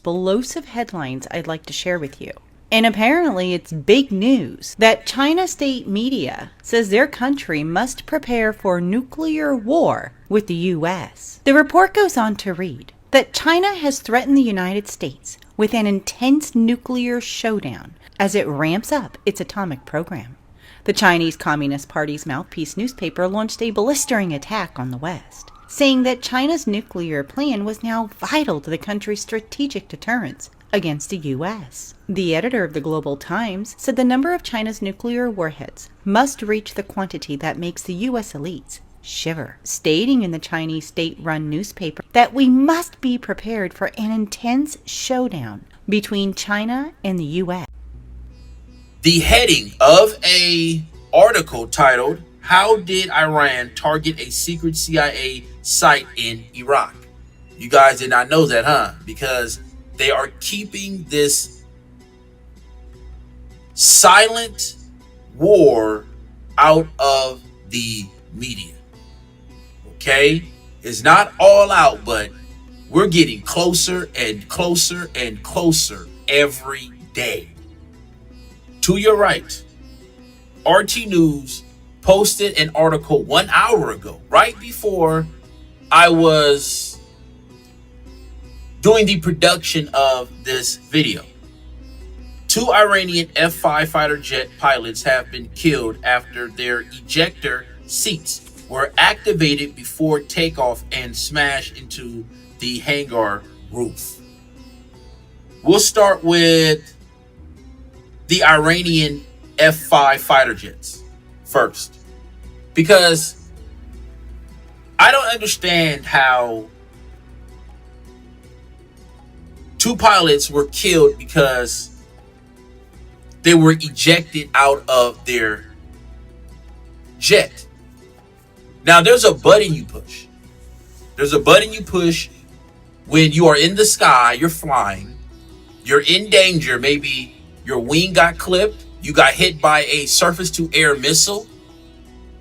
explosive headlines I'd like to share with you. And apparently it's big news that China state media says their country must prepare for nuclear war with the US. The report goes on to read that China has threatened the United States with an intense nuclear showdown as it ramps up its atomic program. The Chinese Communist Party's mouthpiece newspaper launched a blistering attack on the West, saying that China's nuclear plan was now vital to the country's strategic deterrence against the U.S. The editor of the Global Times said the number of China's nuclear warheads must reach the quantity that makes the U.S. elites shiver, stating in the Chinese state-run newspaper that we must be prepared for an intense showdown between China and the U.S. The heading of a article titled, "How Did Iran Target a Secret CIA Site in Iraq?" You guys did not know that, huh? Because they are keeping this silent war out of the media. Okay? It's not all out, but we're getting closer and closer and closer every day. To your right, RT News posted an article 1 hour ago, right before I was doing the production of this video. 2 Iranian F-5 fighter jet pilots have been killed after their ejector seats were activated before takeoff and smashed into the hangar roof. We'll start with the Iranian F-5 fighter jets first, because I don't understand how 2 pilots were killed because they were ejected out of their jet. Now, there's a button you push. There's a button you push when you are in the sky, you're flying, you're in danger. Maybe your wing got clipped, you got hit by a surface-to-air missile,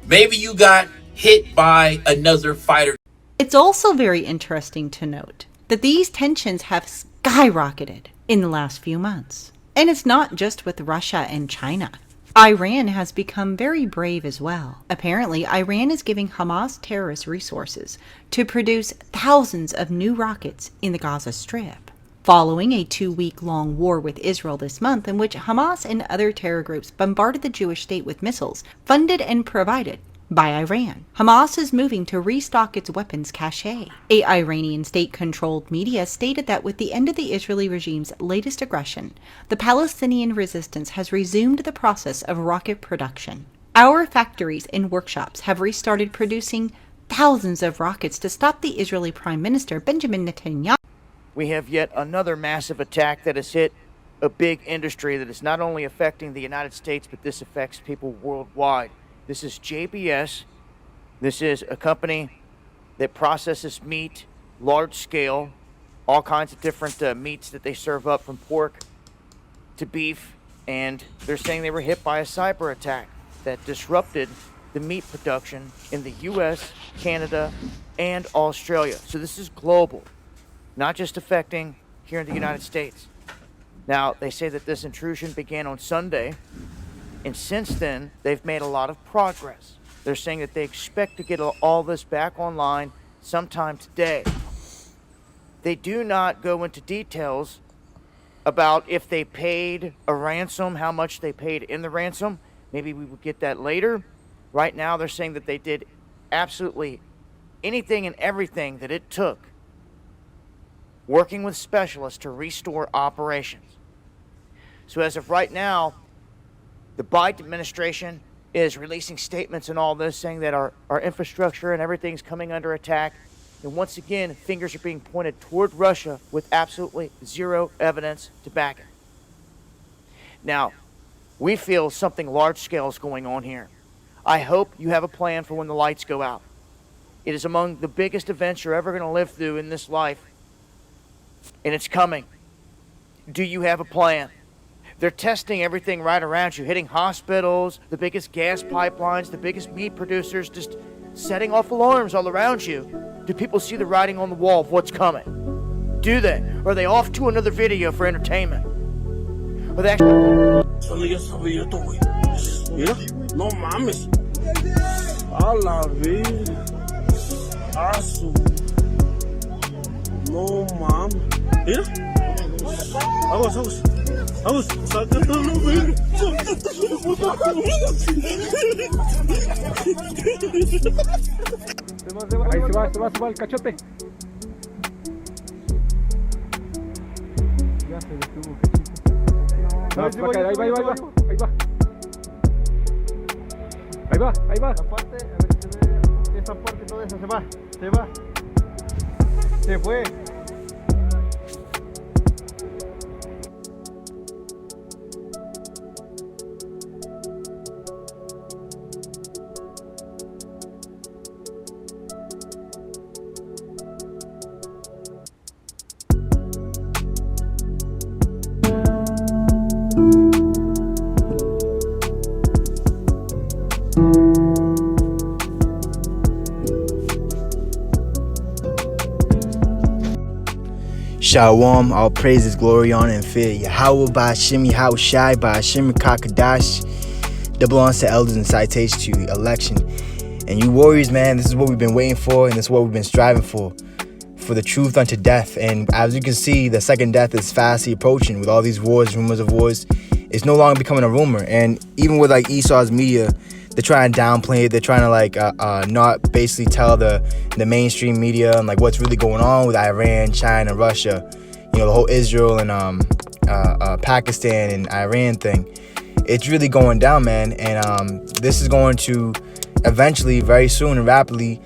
maybe you got hit by another fighter. It's also very interesting to note that these tensions have skyrocketed in the last few months. And it's not just with Russia and China. Iran has become very brave as well. Apparently, Iran is giving Hamas terrorists resources to produce thousands of new rockets in the Gaza Strip. Following a 2-week-long war with Israel this month in which Hamas and other terror groups bombarded the Jewish state with missiles funded and provided by Iran, Hamas is moving to restock its weapons cache. A Iranian state-controlled media stated that with the end of the Israeli regime's latest aggression, the Palestinian resistance has resumed the process of rocket production. Our factories and workshops have restarted producing thousands of rockets to stop the Israeli Prime Minister Benjamin Netanyahu. We have yet another massive attack that has hit a big industry that is not only affecting the United States, but this affects people worldwide. This is JBS. This is a company that processes meat, large scale, all kinds of different meats that they serve up, from pork to beef. And they're saying they were hit by a cyber attack that disrupted the meat production in the US, Canada, and Australia. So this is global, not just affecting here in the United States. Now, they say that this intrusion began on Sunday, and since then, they've made a lot of progress. They're saying that they expect to get all this back online sometime today. They do not go into details about if they paid a ransom, how much they paid in the ransom. Maybe we will get that later. Right now, they're saying that they did absolutely anything and everything that it took, working with specialists to restore operations. So as of right now, the Biden administration is releasing statements and all this, saying that our infrastructure and everything's coming under attack. And once again, fingers are being pointed toward Russia with absolutely zero evidence to back it. Now, we feel something large scale is going on here. I hope you have a plan for when the lights go out. It is among the biggest events you're ever going to live through in this life, and it's coming. Do you have a plan? They're testing everything right around you, hitting hospitals, the biggest gas pipelines, the biggest meat producers, just setting off alarms all around you. Do people see the writing on the wall of what's coming? do that? Or are they off to another video for entertainment? Or they actually... Solo yo sabía esto, güey. Mira, no mames. A la vez. Asu. No mames. Mira. Aguas. Sácatelo, güey. Ahí se va el cachote. Ya se detuvo, cachito. No, se va a caer, ahí va. La parte, a ver si se ve esa parte, toda esa se va. Se fue. Shalom, all praises, glory, honor, and fear. Yahweh Ba'ashim, Yahweh Shai, Ba'ashim, Kakadash. Double honors to elders and citation to you, election. And you warriors, man, this is what we've been waiting for, and this is what we've been striving for the truth unto death. And as you can see, the second death is fastly approaching with all these wars, rumors of wars. It's no longer becoming a rumor. And even with like Esau's media, they're trying to downplay it. They're trying to like not basically tell the mainstream media and like what's really going on with Iran, China, Russia, you know, the whole Israel and Pakistan and Iran thing. It's really going down, man. And this is going to eventually, very soon and rapidly,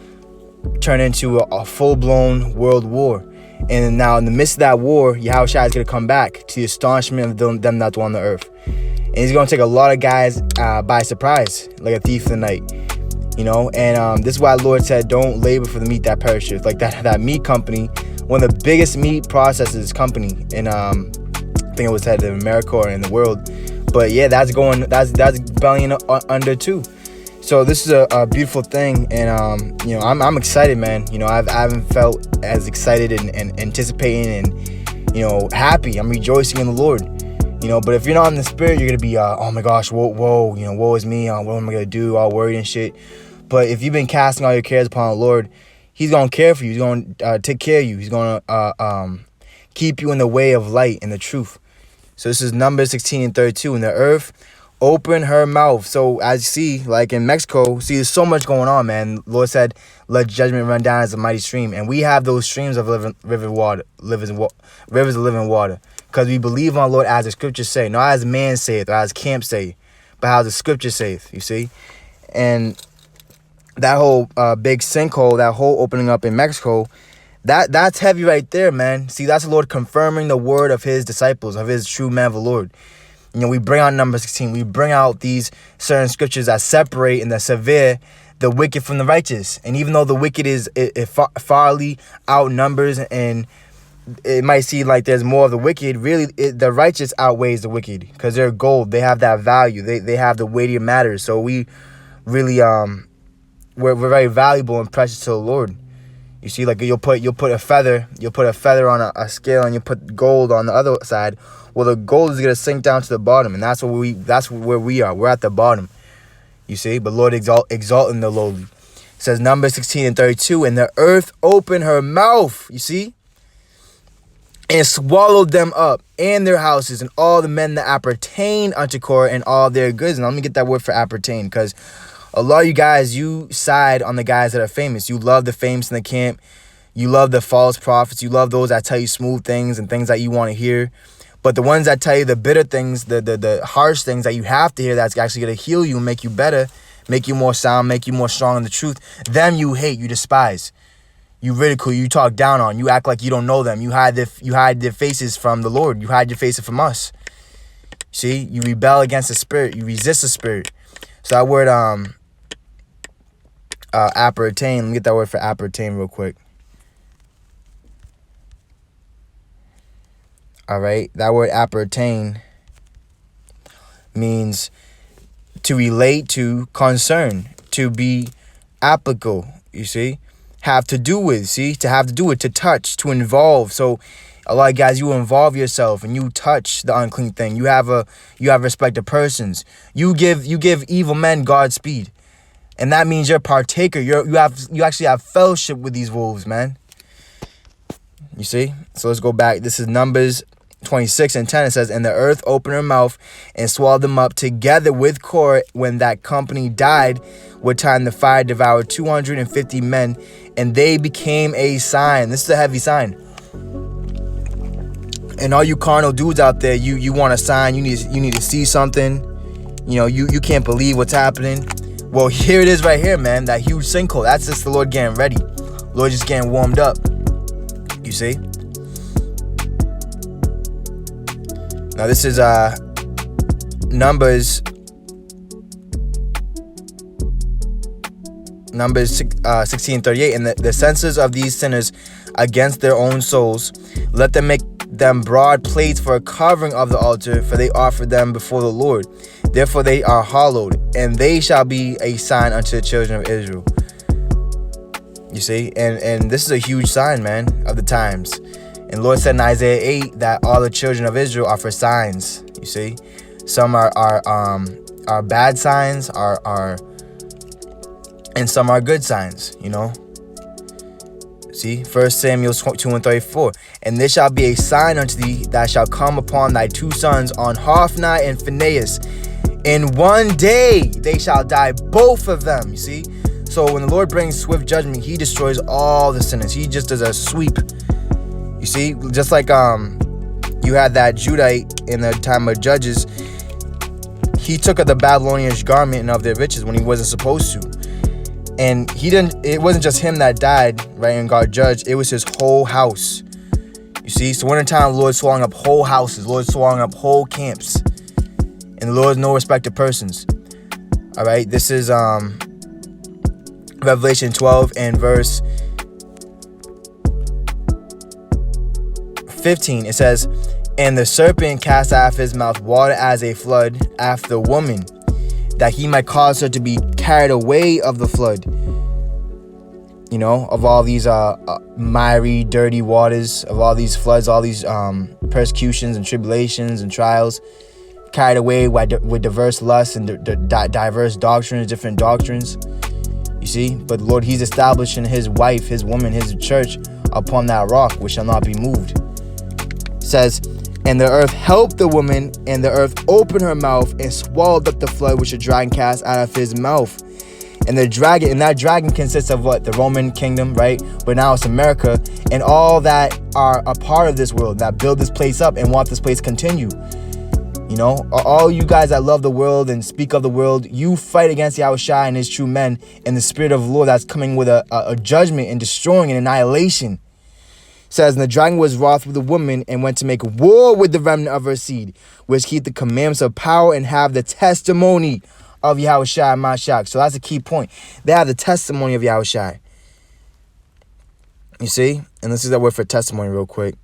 turn into a full-blown world war. And now in the midst of that war, Yahushua is going to come back to the astonishment of them that dwell on the earth. And he's going to take a lot of guys by surprise, like a thief in the night, you know. And this is why the Lord said, don't labor for the meat that perisheth. Like that meat company, one of the biggest meat processors company in, I think it was said in America or in the world. But yeah, that's bellying under too. So this is a beautiful thing, and you know, I'm excited, man. You know, I haven't felt as excited and anticipating and, you know, happy. I'm rejoicing in the Lord. You know, but if you're not in the spirit, you're gonna be oh my gosh, whoa, you know, woe is me, what am I gonna do, all worried and shit. But if you've been casting all your cares upon the Lord, he's gonna care for you. He's gonna take care of you. He's gonna keep you in the way of light and the truth. So this is Numbers 16:32. And the earth opened her mouth. So as you see, like in Mexico, see, there's so much going on, man. The Lord said, let judgment run down as a mighty stream. And we have those streams of rivers of living water. Because we believe on Lord as the scriptures say, not as man saith or as camp say, but how the scripture saith, you see. And that whole big sinkhole, that whole opening up in Mexico, that's heavy right there, man. See, that's the Lord confirming the word of his disciples, of his true man of the Lord. You know, we bring out number 16. We bring out these certain scriptures that separate and that sever the wicked from the righteous. And even though the wicked it farly outnumbers, and it might seem like there's more of the wicked, really the righteous outweighs the wicked, because they're gold. They have that value. They have the weightier matters. So we really we're very valuable and precious to the Lord. You see, like you'll put a feather on a scale, and you put gold on the other side. Well, the gold is gonna sink down to the bottom, and that's where we are. We're at the bottom. You see, but Lord exalting the lowly. It says Numbers 16:32, and the earth opened her mouth. You see, and swallowed them up and their houses and all the men that appertain unto Korah and all their goods. And let me get that word for appertain, because a lot of you guys, you side on the guys that are famous. You love the famous in the camp. You love the false prophets. You love those that tell you smooth things and things that you want to hear. But the ones that tell you the bitter things, the harsh things that you have to hear, that's actually going to heal you and make you better, make you more sound, make you more strong in the truth, them you hate, you despise. You ridicule, you talk down on, you act like you don't know them. You hide their faces from the Lord. You hide your faces from us. See, you rebel against the spirit. You resist the spirit. So that word, appertain, let me get that word for appertain real quick. All right, that word appertain means to relate to, concern, to be applicable, you see? have to do with. See, to have to do with, to touch, to involve. So a lot of guys, you involve yourself and you touch the unclean thing. You have respect to persons. You give evil men Godspeed. And that means you're a partaker. You actually have fellowship with these wolves, man. You see? So let's go back. This is Numbers 26:10. It says, and the earth opened her mouth and swallowed them up together with Korah. When that company died, what time the fire devoured 250 men, and they became a sign. This is a heavy sign. And all you carnal dudes out there, you want a sign. You need to see something. You know, you can't believe what's happening. Well, here it is right here, man. That huge sinkhole. That's just the Lord getting ready. Lord just getting warmed up. You see? Now this is Numbers 16:38. And the censers of these sinners against their own souls, let them make them broad plates for a covering of the altar, for they offer them before the Lord. Therefore they are hallowed, and they shall be a sign unto the children of Israel. You see, and this is a huge sign, man, of the times. And Lord said in Isaiah 8 that all the children of Israel are for signs. You see, some are bad signs, and some are good signs. You know. See, 1 Samuel 2:34. And there shall be a sign unto thee that shall come upon thy two sons, on Hophni and Phinehas. In one day they shall die, both of them. You see? So when the Lord brings swift judgment, he destroys all the sinners. He just does a sweep. You see? Just like you had that Judite in the time of Judges. He took of the Babylonian garment and of their riches when he wasn't supposed to. And it wasn't just him that died, right, and got judged. It was his whole house. You see? So wintertime, the Lord's swallowing up whole houses. The Lord's swallowing up whole camps. And the Lord is no respect to persons. All right? This is Revelation 12 and verse 15. It says, and the serpent cast out of his mouth water as a flood after the woman, that he might cause her to be carried away of the flood. You know, of all these miry, dirty waters, of all these floods, all these persecutions and tribulations and trials, carried away with diverse lusts and diverse doctrines, different doctrines. You see? But the Lord, he's establishing his wife, his woman, his church upon that rock, which shall not be moved. It says, and the earth helped the woman, and the earth opened her mouth and swallowed up the flood which the dragon cast out of his mouth. And that dragon consists of what? The Roman kingdom, right? But now it's America, and all that are a part of this world, that build this place up and want this place to continue. You know, all you guys that love the world and speak of the world, you fight against Yahushua and his true men and the spirit of the Lord that's coming with a judgment and destroying and annihilation. It says, and the dragon was wroth with the woman and went to make war with the remnant of her seed, which keep the commandments of power and have the testimony of Yahushua and Mashiach. So that's a key point. They have the testimony of Yahushua. You see? And let's use that word for testimony real quick.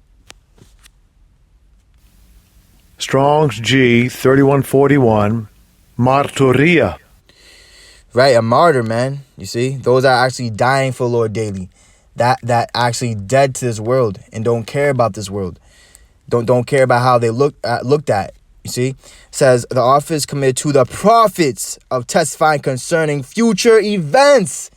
Strong's G 3141, martyria. Right, a martyr, man. You see? Those are actually dying for the Lord daily. That actually dead to this world and don't care about this world. Don't care about how they looked at. You see? It says the office committed to the prophets of testifying concerning future events.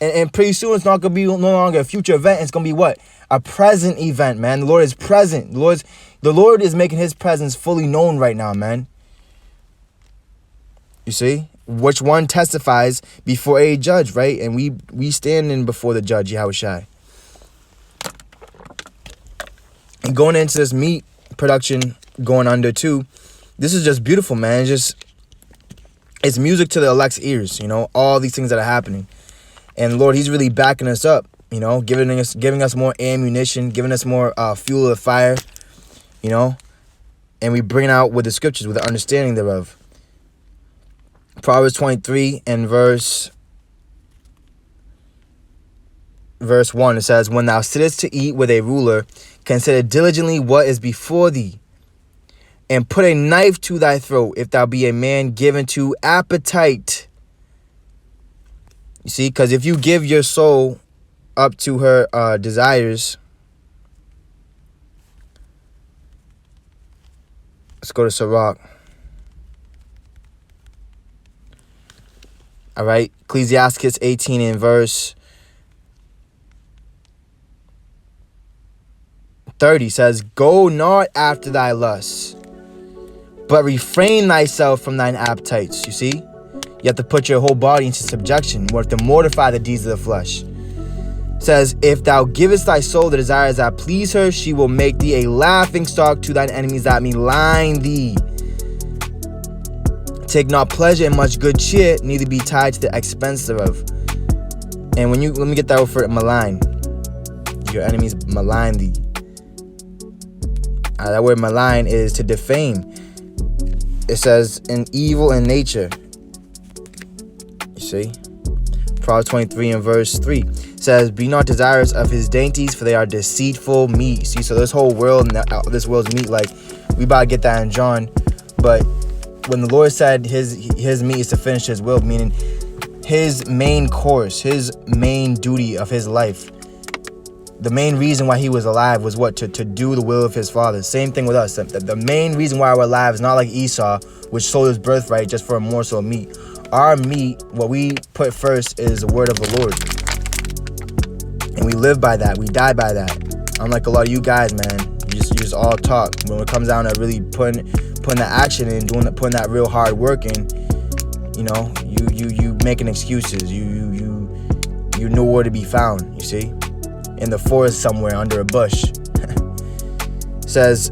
And pretty soon it's not gonna be no longer a future event, it's gonna be what? A present event, man. The Lord is present. The Lord is making his presence fully known right now, man. You see? Which one testifies before a judge, right? And we standing before the judge, Yahushua. And going into this meat production going under too, this is just beautiful, man. It's music to the elect's ears, you know, all these things that are happening. And Lord, he's really backing us up, you know, giving us more ammunition, giving us more fuel to the fire, you know. And we bring it out with the scriptures, with the understanding thereof. Proverbs 23 and verse 1, it says, when thou sittest to eat with a ruler, consider diligently what is before thee, and put a knife to thy throat, if thou be a man given to appetite. You see, because if you give your soul up to her desires. Let's go to Sirach. All right, Ecclesiastes 18 in verse 30 says, "Go not after thy lusts, but refrain thyself from thine appetites." You see? You have to put your whole body into subjection. You have to mortify the deeds of the flesh. It says, "If thou givest thy soul the desires that please her, she will make thee a laughing stock to thine enemies that malign thee. Take not pleasure in much good cheer, neither be tied to the expense thereof." And when you, let me get that word for it, malign. Your enemies malign thee. That word malign is to defame. It says, "in evil in nature." You see? Proverbs 23 and verse 3 says, "Be not desirous of his dainties, for they are deceitful meat." See, so this whole world, this world's meat, like, we about to get that in John. But when the Lord said his meat is to finish his will, meaning his main course, his main duty of his life, the main reason why he was alive was what? To do the will of his Father. Same thing with us. The main reason why we're alive is not like Esau, which sold his birthright just for a morsel of meat. Our meat, what we put first, is the word of the Lord. And we live by that. We die by that. Unlike a lot of you guys, man, you just all talk. When it comes down to really putting the action in, putting that real hard work in, you know, you making excuses. You nowhere to be found, you see? In the forest somewhere under a bush. It says,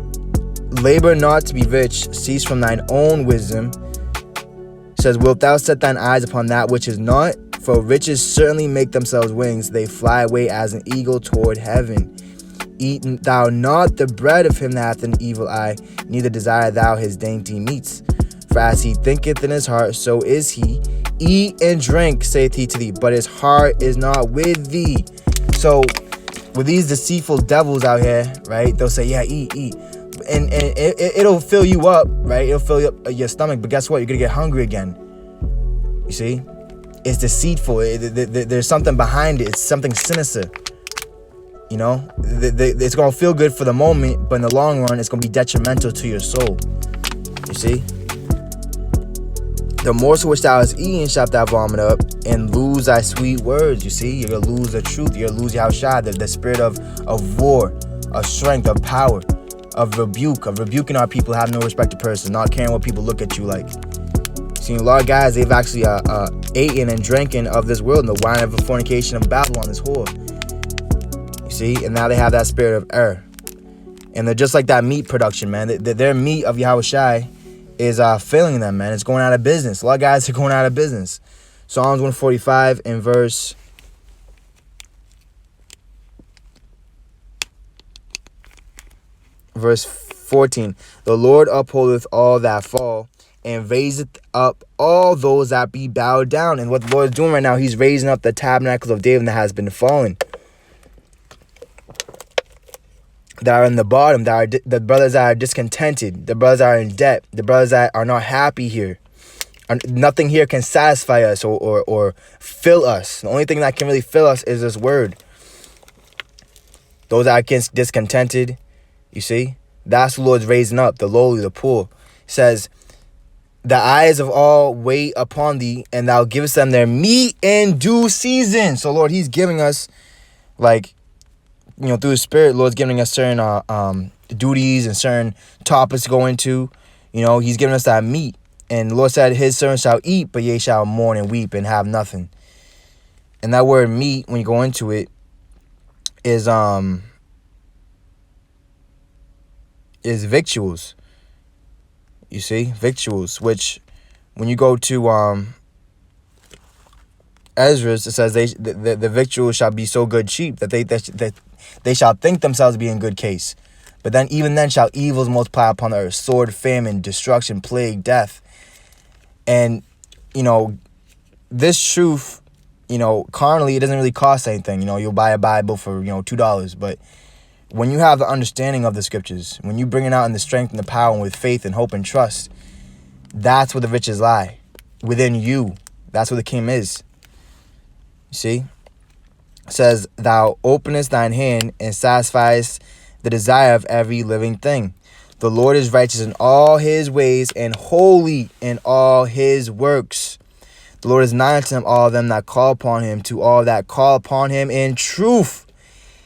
"Labor not to be rich, cease from thine own wisdom." It says, "Wilt thou set thine eyes upon that which is not? For riches certainly make themselves wings, they fly away as an eagle toward heaven. Eat thou not the bread of him that hath an evil eye, neither desire thou his dainty meats. For as he thinketh in his heart, so is he. Eat and drink, saith he to thee, but his heart is not with thee." So, with these deceitful devils out here, right, they'll say, "Yeah, eat. And it'll fill you up, right? It'll fill up your stomach, but guess what? You're going to get hungry again. You see? It's deceitful. There's something behind it. It's something sinister. You know? It's going to feel good for the moment, but in the long run, it's going to be detrimental to your soul. You see? "The morsel which thou hast eaten shalt thou vomit up, and lose thy sweet words." You see? You're going to lose the truth. You're going to lose Yahushua, the spirit of war, of strength, of power, of rebuking our people, have no respect to person, not caring what people look at you like. See, a lot of guys, they've actually eaten and drinking of this world, and the wine of the fornication of Babylon, this whore. You see? And now they have that spirit of error. And they're just like that meat production, man. Their meat of Yahushua is failing them, man. It's going out of business. A lot of guys are going out of business. Psalms 145 in verse 14. "The Lord upholdeth all that fall, and raiseth up all those that be bowed down." And what the Lord is doing right now, he's raising up the tabernacles of David that has been fallen, that are in the bottom, that are the brothers that are discontented, the brothers that are in debt, the brothers that are not happy here. Nothing here can satisfy us or fill us. The only thing that can really fill us is this word. Those that are discontented, you see, that's the Lord's raising up, the lowly, the poor. It says, "The eyes of all wait upon thee, and thou givest them their meat in due season." So Lord, he's giving us, like, you know, through his spirit, Lord's giving us certain duties and certain topics to go into. You know, he's giving us that meat. And the Lord said, "His servants shall eat, but ye shall mourn and weep and have nothing." And that word meat, when you go into it, is victuals. You see, victuals, which when you go to Ezra, it says the victuals shall be so good cheap that they shall think themselves to be in good case. But then even then shall evils multiply upon the earth, sword, famine, destruction, plague, death. And, you know, this truth, you know, carnally, it doesn't really cost anything. You know, you'll buy a Bible for, you know, $2. But when you have the understanding of the scriptures, when you bring it out in the strength and the power and with faith and hope and trust, that's where the riches lie. Within you. That's where the kingdom is. You see? says, thou openest thine hand and satisfiest the desire of every living thing. The Lord is righteous in all his ways and holy in all his works. The Lord is nigh unto them, all them that call upon him, to all that call upon him in truth.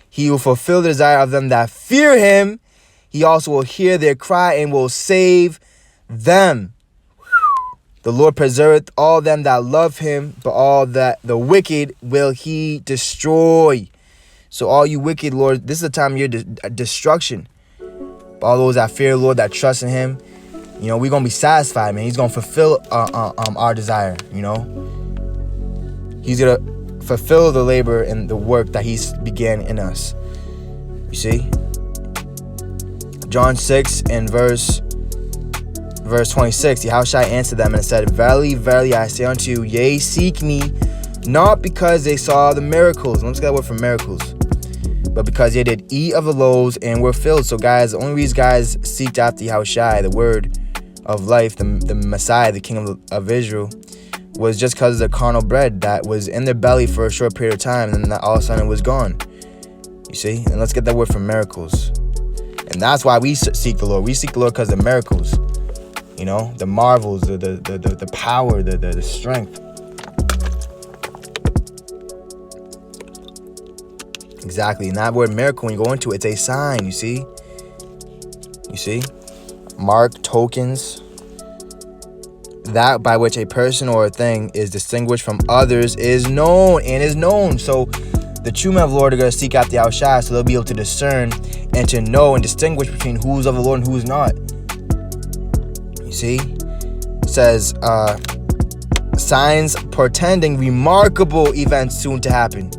He will fulfill the desire of them that fear him. He also will hear their cry and will save them. The Lord preserveth all them that love him, but all that the wicked will he destroy. So all you wicked, Lord, this is the time of your destruction. But all those that fear the Lord, that trust in him, you know, we're going to be satisfied, man. He's going to fulfill our desire, you know. He's going to fulfill the labor and the work that he's began in us. You see? John 6 and verse 26, Yahushua answered them and said, verily, verily, I say unto you, yea, seek me, not because they saw the miracles. Let's get that word from miracles. But because they did eat of the loaves and were filled. So guys, the only reason guys seeked after Yahushua, the word of life, the Messiah, the King of Israel, was just because of the carnal bread that was in their belly for a short period of time, and then all of a sudden it was gone. You see? And let's get that word from miracles. And that's why we seek the Lord. We seek the Lord because of the miracles. You know, the marvels, the power, the strength. Exactly. And that word miracle, when you go into it, it's a sign, you see? You see? Mark, tokens. That by which a person or a thing is distinguished from others is known and is known. So the true men of the Lord are going to seek out the Yahushua, so they'll be able to discern and to know and distinguish between who's of the Lord and who's not. You see? It says, signs portending remarkable events soon to happen,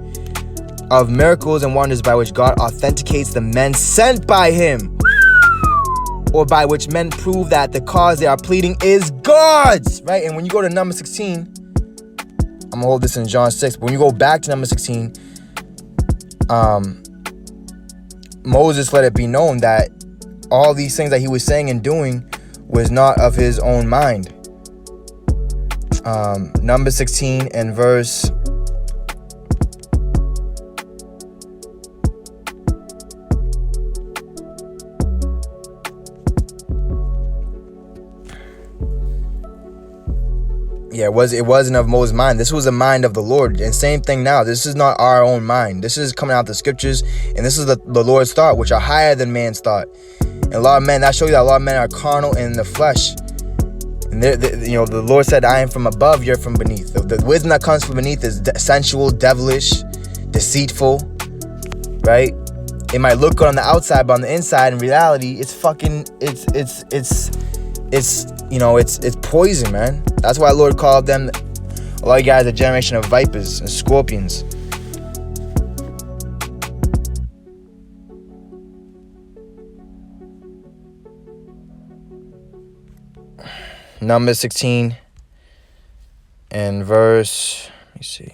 of miracles and wonders by which God authenticates the men sent by him, or by which men prove that the cause they are pleading is God's, right? And when you go to number 16, I'm gonna hold this in John 6, but when you go back to number 16, Moses let it be known that all these things that he was saying and doing was not of his own mind. Number 16 and verse 'It wasn't of Moses' mind. This was the mind of the Lord. And same thing now. This is not our own mind. This is coming out of the scriptures, and this is the Lord's thought, which are higher than man's thought. And a lot of men, that shows you that a lot of men are carnal in the flesh. And the Lord said, I am from above, you're from beneath. The wisdom that comes from beneath is sensual, devilish, deceitful, right? It might look good on the outside, but on the inside, in reality, it's poison, man. That's why the Lord called them, a lot of you guys, a generation of vipers and scorpions. Number 16 and verse, let me see.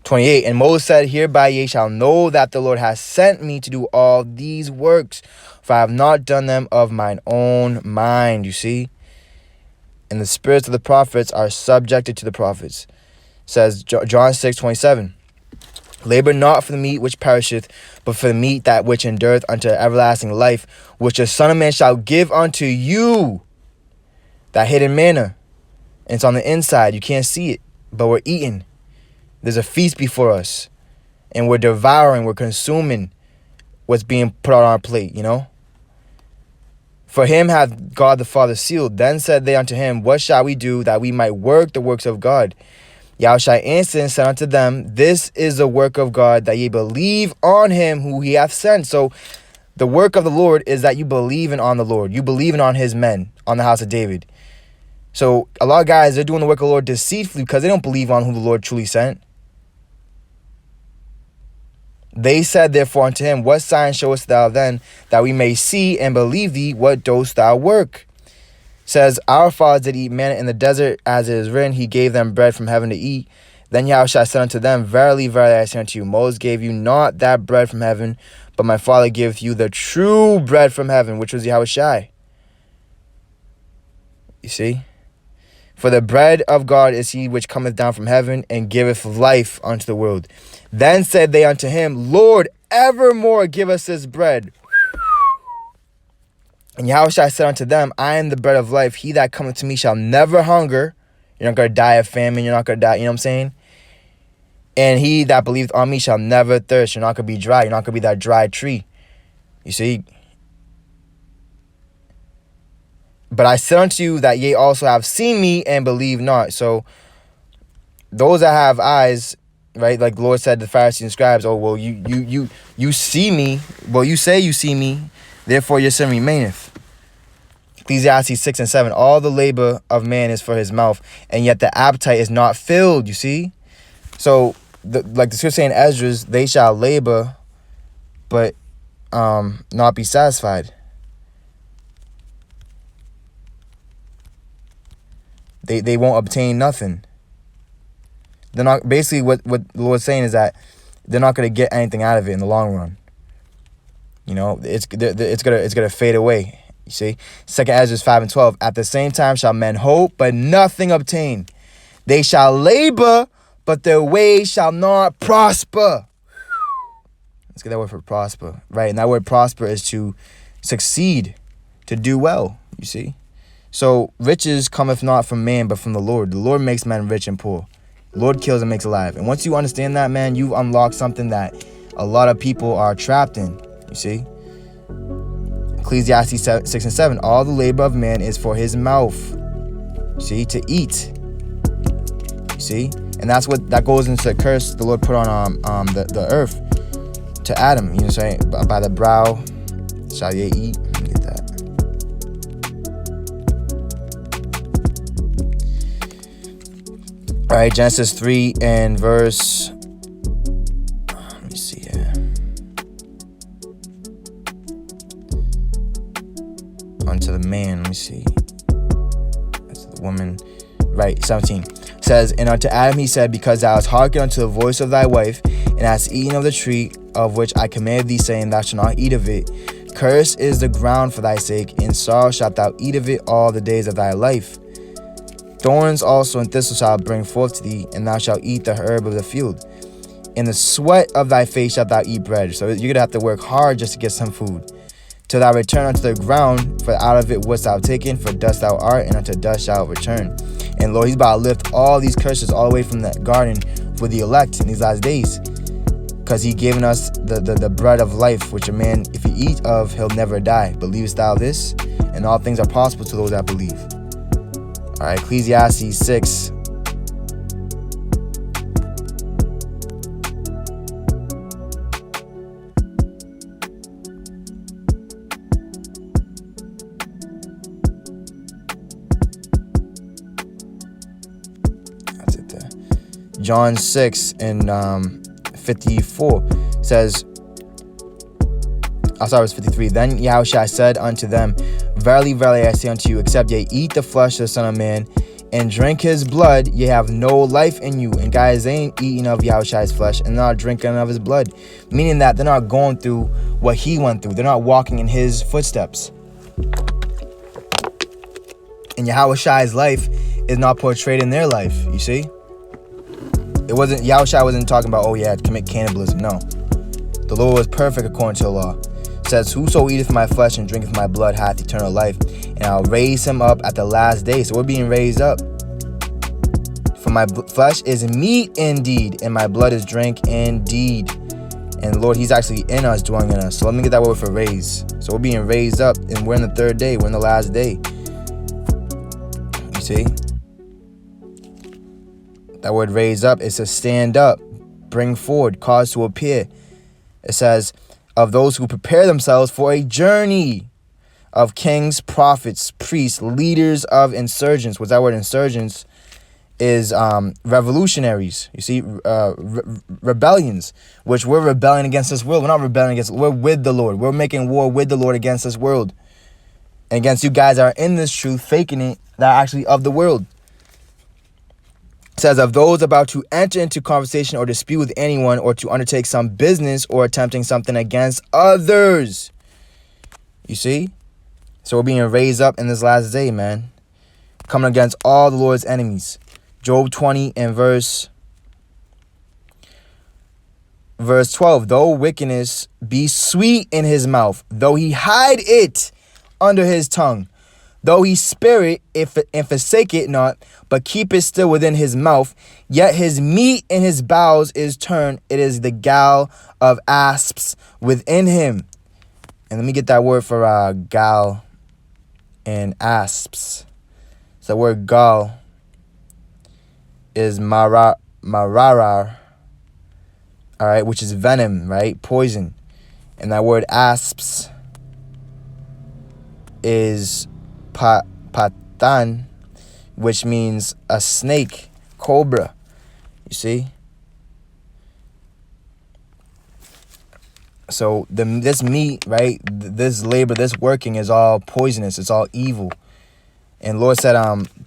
"28, and Moses said, hereby ye shall know that the Lord has sent me to do all these works, for I have not done them of mine own mind." You see? And the spirits of the prophets are subjected to the prophets. Says John 6:27. "Labor not for the meat which perisheth, but for the meat that which endureth unto everlasting life, which the Son of Man shall give unto you." That hidden manna. And it's on the inside. You can't see it, but we're eating. There's a feast before us, and we're devouring, we're consuming what's being put on our plate, you know? "For him hath God the Father sealed. Then said they unto him, what shall we do that we might work the works of God? Yahushua answered and said unto them, this is the work of God, that ye believe on him who he hath sent." So the work of the Lord is that you believe on the Lord. You believe on his men, on the house of David. So a lot of guys, they're doing the work of the Lord deceitfully because they don't believe on who the Lord truly sent. "They said therefore unto him, what sign showest thou then, that we may see and believe thee? What dost thou work?" Says, "Our fathers did eat manna in the desert, as it is written, he gave them bread from heaven to eat. Then Yahushua said unto them, Verily, verily, I say unto you, Moses gave you not that bread from heaven, but my Father giveth you the true bread from heaven, which was Yahushua. You see? For the bread of God is he which cometh down from heaven, and giveth life unto the world. Then said they unto him, Lord, evermore give us this bread. And Yahushua said unto them, I am the bread of life. He that cometh to me shall never hunger. You're not going to die of famine. You're not going to die, you know what I'm saying? And he that believeth on me shall never thirst. You're not going to be dry. You're not going to be that dry tree. You see? But I said unto you that ye also have seen me and believe not. So those that have eyes, right? Like the Lord said to the Pharisees and scribes, oh, well, you see me. Well, you say you see me. Therefore your sin remaineth. Ecclesiastes 6 and 7. All the labor of man is for his mouth, and yet the appetite is not filled. You see? So like the scripture saying in Esdras, they shall labor, but not be satisfied. They won't obtain nothing. They're not, basically what the Lord's saying is that they're not going to get anything out of it in the long run. You know, it's gonna fade away. You see, 2nd Esdras 5 and 12. At the same time shall men hope, but nothing obtain. They shall labor, but their way shall not prosper. Let's get that word for prosper, right? And that word prosper is to succeed, to do well, you see? So riches cometh not from man, but from the Lord. The Lord makes men rich and poor. The Lord kills and makes alive. And once you understand that, man, you've unlocked something that a lot of people are trapped in, you see? Ecclesiastes 6 and 7. All the labor of man is for his mouth, you see, to eat. You see? And that goes into the curse the Lord put on the earth to Adam. You know what I'm saying? By the brow shall ye eat. Let me get that. All right, Genesis 3 and verse. Let me see here. Unto the man. Let me see. That's the woman. Right, 17. Says, and unto Adam he said, because thou hast hearkened unto the voice of thy wife, and hast eaten of the tree of which I commanded thee, saying, thou shalt not eat of it. Cursed is the ground for thy sake, in sorrow shalt thou eat of it all the days of thy life. Thorns also and thistles shall bring forth to thee, and thou shalt eat the herb of the field. In the sweat of thy face shalt thou eat bread. So you're going to have to work hard just to get some food. Till thou return unto the ground, for out of it wast thou taken, for dust thou art, and unto dust shalt return. And Lord, he's about to lift all these curses all the way from the garden for the elect in these last days. Because he given us the bread of life, which a man, if he eat of, he'll never die. Believest thou this? And all things are possible to those that believe. All right, Ecclesiastes 6. John 6 and 54 says, I'll start with 53. Then Yahushua said unto them, verily, verily, I say unto you, except ye eat the flesh of the Son of Man and drink his blood, ye have no life in you. And guys, they ain't eating of Yahushua's flesh and not drinking of his blood. Meaning that they're not going through what he went through. They're not walking in his footsteps. And Yahushua's life is not portrayed in their life, you see? Yahushua wasn't talking about, oh yeah, commit cannibalism. No. The Lord was perfect according to the law. It says, whoso eateth my flesh and drinketh my blood hath eternal life, and I'll raise him up at the last day. So we're being raised up. For my flesh is meat indeed, and my blood is drink indeed. And Lord, he's actually in us, dwelling in us. So let me get that word for raise. So we're being raised up, and we're in the third day. We're in the last day. You see? That word raise up is to stand up, bring forward, cause to appear. It says, of those who prepare themselves for a journey, of kings, prophets, priests, leaders of insurgents. What's that word? Insurgents is revolutionaries. You see, rebellions, which we're rebelling against this world. We're not rebelling against, we're with the Lord. We're making war with the Lord against this world. And against you guys that are in this truth, faking it, that are actually of the world. It says, of those about to enter into conversation or dispute with anyone, or to undertake some business, or attempting something against others. You see? So we're being raised up in this last day, man. Coming against all the Lord's enemies. Job 20 and verse 12. Though wickedness be sweet in his mouth, though he hide it under his tongue, though he spare it and forsake it not, but keep it still within his mouth, yet his meat in his bowels is turned. It is the gall of asps within him. And let me get that word for gall and asps. So the word gall is marar, all right, which is venom, right? Poison. And that word asps is patan, which means a snake, cobra. You see? So this meat, right? This labor, this working is all poisonous. It's all evil. And Lord said,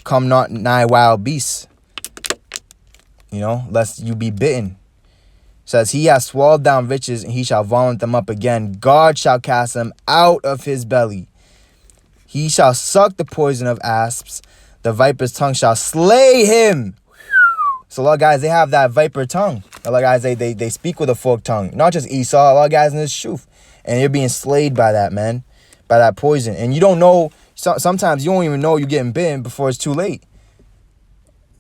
come not nigh wild beasts, lest you be bitten. Says, he has swallowed down riches, and he shall vomit them up again. God shall cast them out of his belly. He shall suck the poison of asps. The viper's tongue shall slay him. So a lot of guys, they have that viper tongue. A lot of guys, they speak with a forked tongue. Not just Esau, a lot of guys in this truth. And you're being slayed by that, man. By that poison. And you don't know, sometimes you don't even know you're getting bitten before it's too late.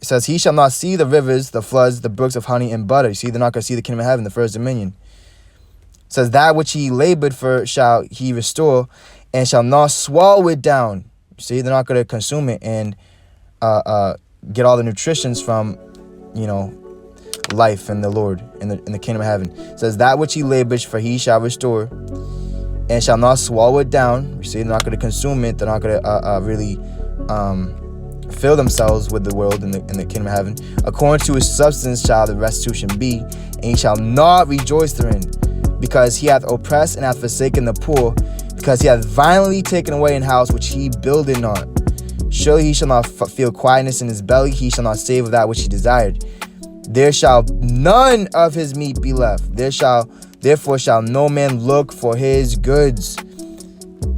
It says, he shall not see the rivers, the floods, the brooks of honey and butter. You see, they're not going to see the kingdom of heaven, the first dominion. It says, that which he labored for shall he restore, and shall not swallow it down. You see, they're not going to consume it and get all the nutritions from, life and the Lord in the kingdom of heaven. It says, that which he labors for he shall restore, and shall not swallow it down. You see, they're not going to consume it. They're not going to really fill themselves with the world in the kingdom of heaven. According to his substance shall the restitution be, and he shall not rejoice therein, because he hath oppressed and hath forsaken the poor, because he hath violently taken away an house which he builded not. Surely he shall not feel quietness in his belly, he shall not save of that which he desired. There shall none of his meat be left. Therefore shall no man look for his goods.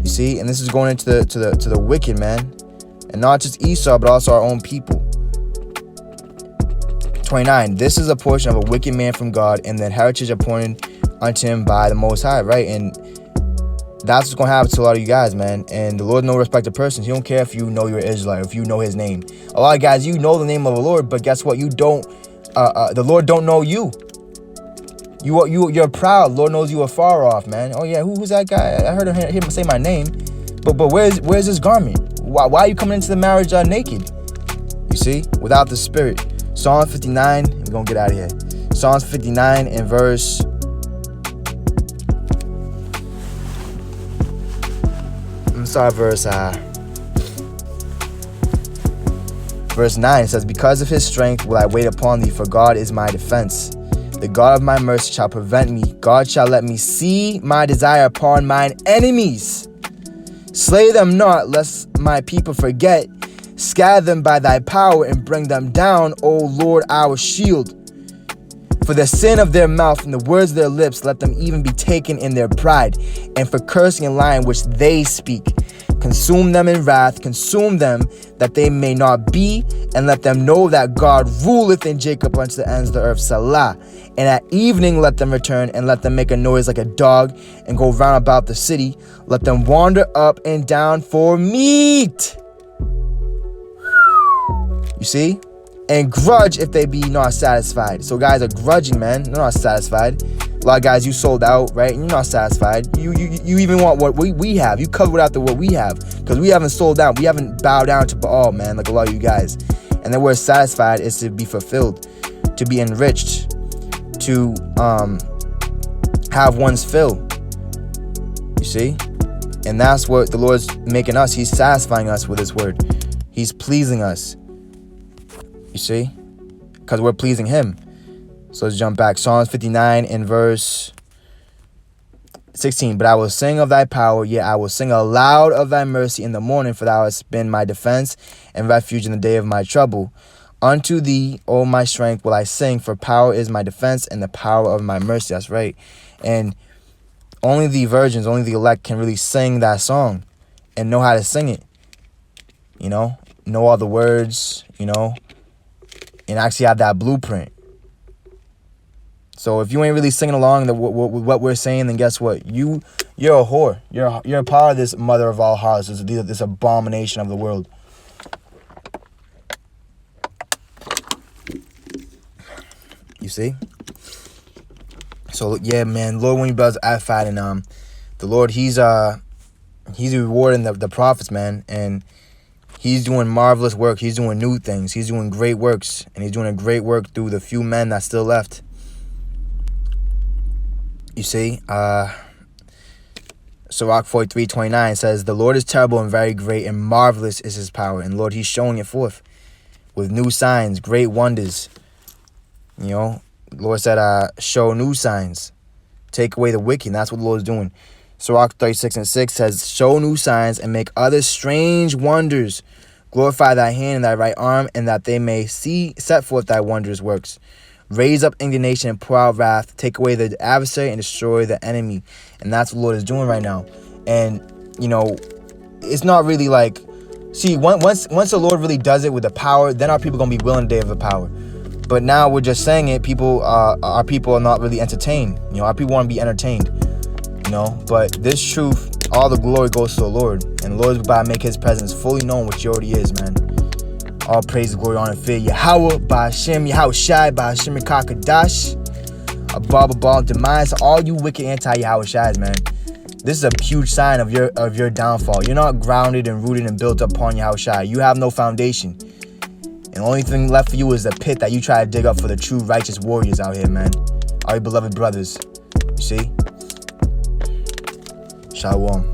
You see, and this is going into the wicked, man. And not just Esau, but also our own people. 29. This is a portion of a wicked man from God, and the heritage appointed unto him by the Most High, right? And that's what's going to happen to a lot of you guys, man. And the Lord no respect of persons. He don't care if you know you're Israelite, if you know his name. A lot of guys, you know the name of the Lord, but guess what? You don't. The Lord don't know you. You're proud. Lord knows you are far off, man. Oh yeah, who's that guy? I heard him say my name. But where's his garment? Why are you coming into the marriage naked? You see, without the Spirit. Psalm 59. We're gonna get out of here. Psalms 59 and verse. Verse 9 says, because of his strength will I wait upon thee, for God is my defense. The God of my mercy shall prevent me. God shall let me see my desire upon mine enemies. Slay them not, lest my people forget. Scatter them by thy power and bring them down, O Lord, our shield. For the sin of their mouth and the words of their lips, let them even be taken in their pride, and for cursing and lying which they speak. Consume them in wrath, consume them, that they may not be, and let them know that God ruleth in Jacob unto the ends of the earth. Salah. And at evening let them return, and let them make a noise like a dog, and go round about the city. Let them wander up and down for meat. You see? And grudge if they be not satisfied. So guys are grudging, man. They're not satisfied. A lot of guys, you sold out, right? And you're not satisfied. You even want what we have. You cover without what we have. Because we haven't sold out. We haven't bowed down to Baal, man, like a lot of you guys. And the word satisfied is to be fulfilled, to be enriched, to have one's fill. You see? And that's what the Lord's making us. He's satisfying us with his word. He's pleasing us. You see? Because we're pleasing him. So let's jump back. Psalms 59 and verse 16. But I will sing of thy power, yea, I will sing aloud of thy mercy in the morning, for thou hast been my defense and refuge in the day of my trouble. Unto thee, O my strength, will I sing, for power is my defense and the power of my mercy. That's right. And only the virgins, only the elect can really sing that song and know how to sing it. You know all the words, and actually have that blueprint. So if you ain't really singing along with what we're saying, then guess what? You're a whore. You're a part of this mother of all harlots, this abomination of the world. You see? So yeah, man, Lord, when you brothers edified, and the Lord, he's rewarding the prophets, man, and he's doing marvelous work. He's doing new things. He's doing great works, and he's doing a great work through the few men that's still left. You see, Sirach 43:29 says, "The Lord is terrible and very great, and marvelous is his power." And Lord, he's showing it forth with new signs, great wonders. The Lord said, show new signs. Take away the wicked. And that's what the Lord is doing. Sirach 36:6 says, "Show new signs and make other strange wonders. Glorify thy hand and thy right arm, and that they may set forth thy wondrous works. Raise up indignation and pour out wrath. Take away the adversary and destroy the enemy." And that's what the Lord is doing right now. And, it's not really like... See, once the Lord really does it with the power, then our people going to be willing to give the power. But now we're just saying it. Our people are not really entertained. Our people want to be entertained. But this truth, all the glory goes to the Lord. And the Lord is about to make his presence fully known, which he already is, man. All praise, glory, honor, and fear. Yahweh, Ba'ashem, Yahweh Shai, Ba'ashem, Kakadash, Abba, demise. All you wicked anti-Yahweh Shais, man. This is a huge sign of your downfall. You're not grounded and rooted and built upon Yahweh Shai. You have no foundation. And the only thing left for you is the pit that you try to dig up for the true righteous warriors out here, man. All your beloved brothers. You see? Shalom.